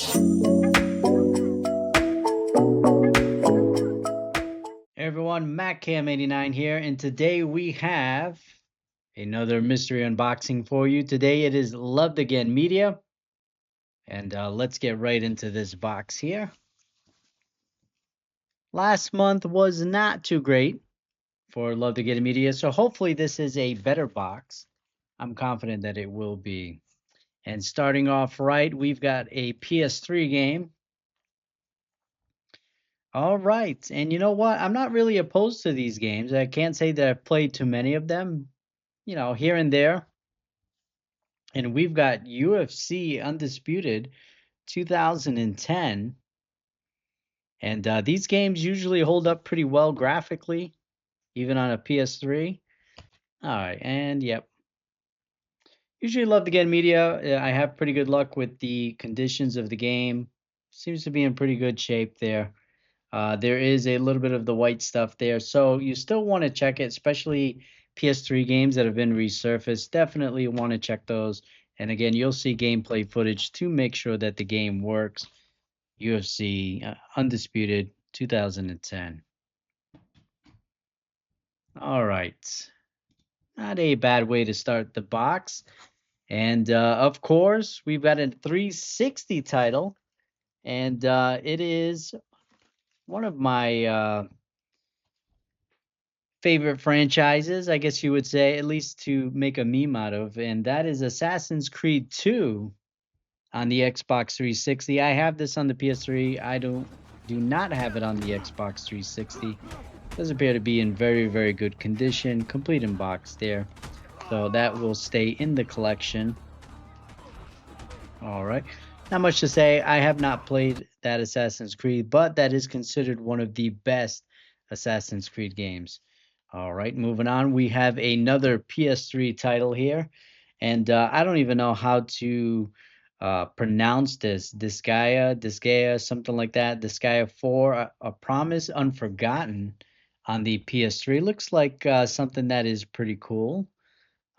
Hey everyone, MacCam89 here, and today we have another mystery unboxing for you. Today it is Loved Again Media, and let's get right into this box here. Last month was not too great for Loved Again Media, so hopefully this is a better box. I'm confident that it will be. And starting off right, we've got a PS3 game. All right, and you know what? I'm not really opposed to these games. I can't say that I've played too many of them, here and there. And we've got UFC Undisputed 2010. And these games usually hold up pretty well graphically, even on a PS3. All right, and yep. Usually love to get media. I have pretty good luck with the conditions of the game. Seems to be in pretty good shape there. There is a little bit of the white stuff there. So you still want to check it, especially PS3 games that have been resurfaced. Definitely want to check those. And again, you'll see gameplay footage to make sure that the game works. UFC Undisputed 2010. All right. Not a bad way to start the box. And of course, we've got a 360 title. And it is one of my favorite franchises, I guess you would say, at least to make a meme out of, and that is Assassin's Creed 2 on the Xbox 360. I have this on the PS3. I do not have it on the Xbox 360. Does appear to be in very, very good condition, complete in box there. So that will stay in the collection. All right. Not much to say. I have not played that Assassin's Creed, but that is considered one of the best Assassin's Creed games. All right, moving on. We have another PS3 title here, and I don't even know how to pronounce this. Disgaea, something like that. Disgaea 4, a Promise Unforgotten on the PS3. Looks like something that is pretty cool.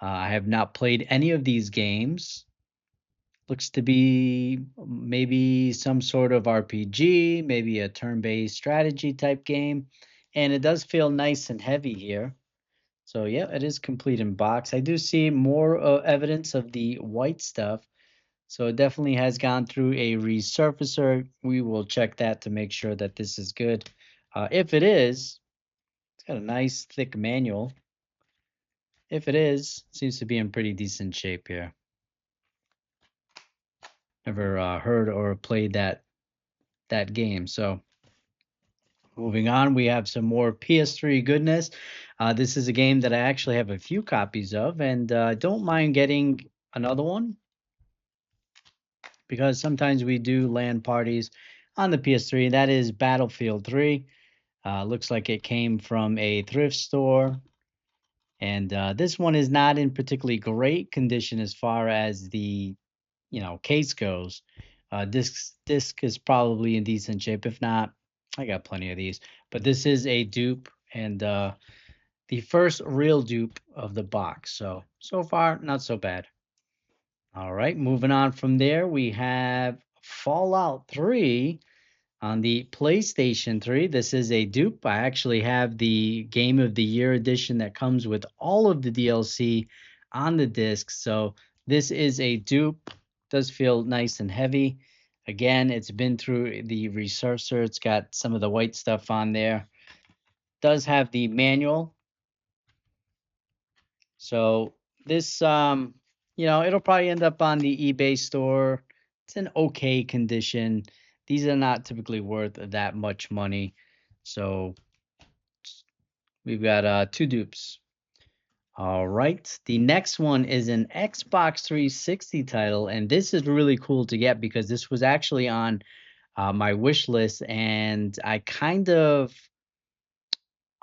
I have not played any of these games. Looks to be maybe some sort of RPG, maybe a turn-based strategy type game. And it does feel nice and heavy here. So yeah, it is complete in box. I do see more evidence of the white stuff. So it definitely has gone through a resurfacer. We will check that to make sure that this is good. If it is, it's got a nice thick manual. If it is, seems to be in pretty decent shape here. Never heard or played that game. So moving on, we have some more PS3 goodness. This is a game that I actually have a few copies of, and don't mind getting another one because sometimes we do LAN parties on the PS3. That is Battlefield 3. Looks like it came from a thrift store. And this one is not in particularly great condition as far as the case goes. Disc is probably in decent shape. If not, I got plenty of these. But this is a dupe and the first real dupe of the box. So far, not so bad. All right, moving on from there, we have Fallout 3 on the PlayStation 3. This is a dupe. I actually have the Game of the Year edition that comes with all of the DLC on the disc. So this is a dupe. Does feel nice and heavy. Again, it's been through the resurfacer. It's got some of the white stuff on there. Does have the manual. So this, it'll probably end up on the eBay store. It's in okay condition. These are not typically worth that much money. So we've got two dupes. All right. The next one is an Xbox 360 title, and this is really cool to get because this was actually on my wish list, and I kind of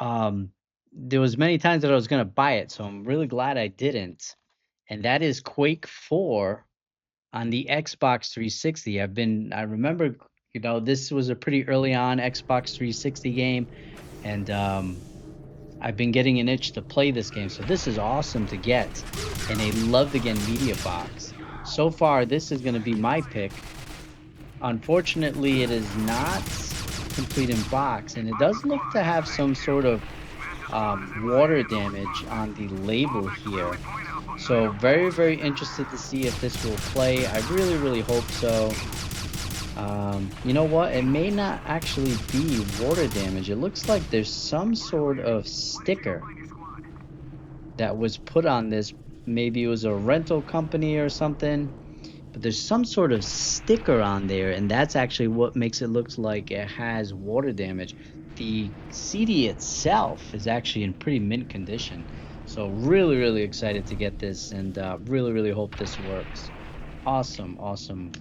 there was many times that I was going to buy it, so I'm really glad I didn't. And that is Quake 4 on the Xbox 360. I remember, this was a pretty early on Xbox 360 game, and I've been getting an itch to play this game. So this is awesome to get in a Loved Again media box. So far, this is going to be my pick Unfortunately, it is not complete in box, and it does look to have some sort of water damage on the label here. So very, very interested to see if this will play. I really, really hope so. You know what? It may not actually be water damage. It looks like there's some sort of sticker that was put on this. Maybe it was a rental company or something, but there's some sort of sticker on there, and that's actually what makes it look like it has water damage. The CD itself is actually in pretty mint condition. So really, really excited to get this, and really, really hope this works. Awesome, awesome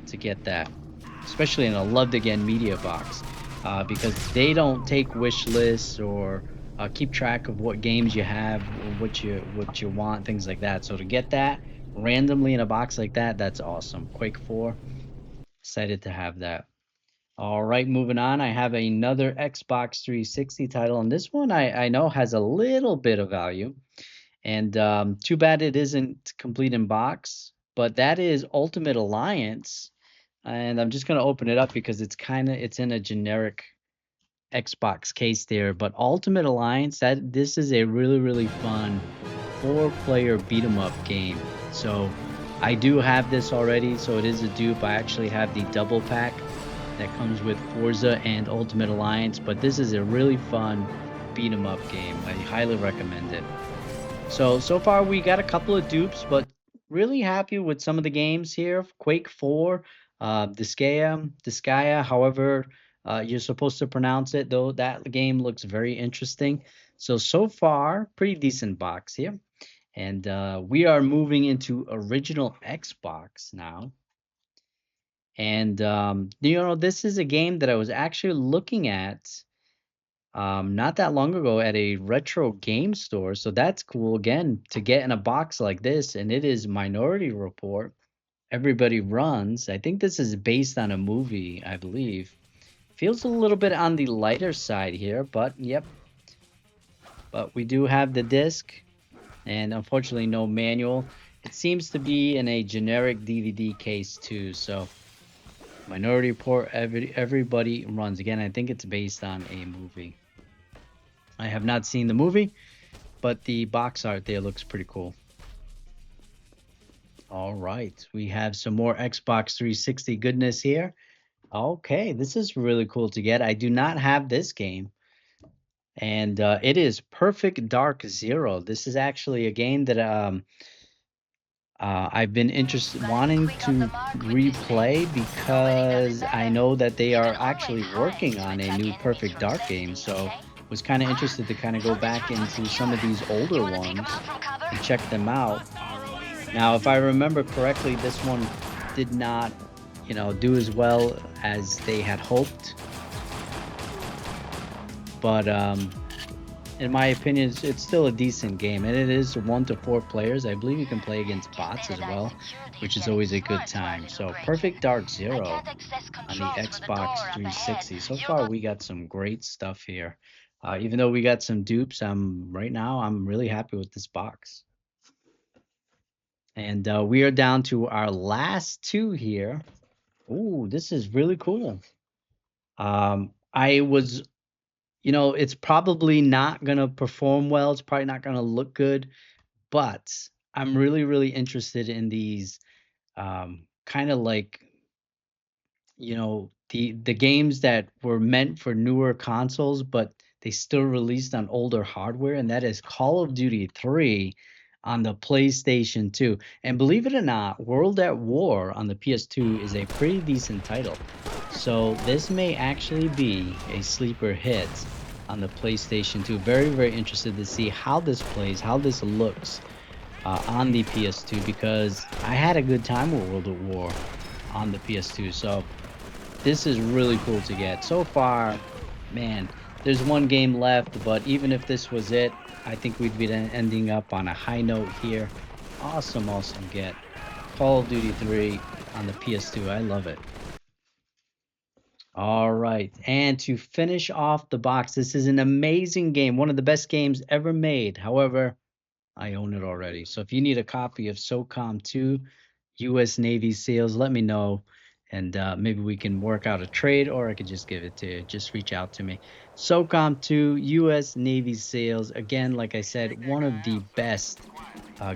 to get that, especially in a Loved Again media box, because they don't take wish lists or keep track of what games you have, or what you want, things like that. So to get that randomly in a box like that, that's awesome. Quake 4, excited to have that. All right, moving on. I have another Xbox 360 title, and this one I know has a little bit of value. And too bad it isn't complete in box, but that is Ultimate Alliance. And I'm just gonna open it up because it's in a generic Xbox case there. But Ultimate Alliance, that this is a really, really fun 4-player beat 'em up game. So I do have this already, so it is a dupe. I actually have the double pack that comes with Forza and Ultimate Alliance, but this is a really fun beat 'em up game. I highly recommend it. So far we got a couple of dupes, but really happy with some of the games here. Quake 4, Disgaea, however you're supposed to pronounce it, though that game looks very interesting. So far, pretty decent box here. And we are moving into original Xbox now. And this is a game that I was actually looking at not that long ago at a retro game store. So that's cool again to get in a box like this. And it is Minority Report. Everybody Runs. I think this is based on a movie, I believe. Feels a little bit on the lighter side here, but yep. But we do have the disc, and unfortunately no manual. It seems to be in a generic DVD case too. So Minority Report, Everybody Runs. Again, I think it's based on a movie. I have not seen the movie, but the box art there looks pretty cool. All right, we have some more Xbox 360 goodness here. Okay, this is really cool to get. I do not have this game, and it is Perfect Dark Zero. This is actually a game that I've been wanting to replay because I know that they are actually working on a new Perfect Dark game. So was kind of interested to kind of go back into some of these older ones and check them out. Now, if I remember correctly, this one did not, do as well as they had hoped. But in my opinion, it's still a decent game, and it is 1 to 4 players. I believe you can play against bots as well, which is always a good time. So Perfect Dark Zero on the Xbox 360. So far, we got some great stuff here. Even though we got some dupes, right now I'm really happy with this box. And we are down to our last two here. Ooh, this is really cool. I was, it's probably not going to perform well. It's probably not going to look good, but I'm really, really interested in these kind of like, the games that were meant for newer consoles, but they still released on older hardware, and that is Call of Duty 3 on the PlayStation 2. And believe it or not, World at War on the PS2 is a pretty decent title. So this may actually be a sleeper hit on the PlayStation 2. Very, very interested to see how this plays, how this looks on the PS2, because I had a good time with World at War on the PS2. So this is really cool to get. So far, man, there's one game left, but even if this was it, I think we'd be ending up on a high note here. Awesome, awesome get. Call of Duty 3 on the PS2. I love it. All right, and to finish off the box, this is an amazing game, one of the best games ever made. However, I own it already. So if you need a copy of SOCOM 2 US Navy SEALs, let me know, and maybe we can work out a trade, or I could just give it to you. Just reach out to me. SOCOM 2 U.S. Navy SEALs. Again, like I said, one of the best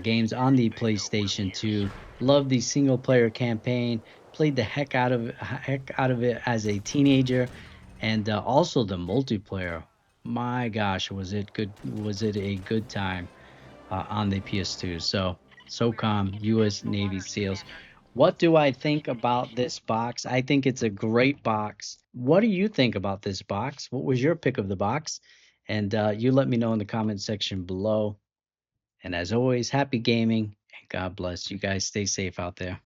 games on the PlayStation 2. Love the single player campaign. Played the heck out of it as a teenager, and also the multiplayer. My gosh, was it good? Was it a good time on the PS2? So SOCOM U.S. Navy SEALs. What do I think about this box? I think it's a great box. What do you think about this box? What was your pick of the box? And you let me know in the comment section below. And as always, happy gaming and God bless. You guys stay safe out there.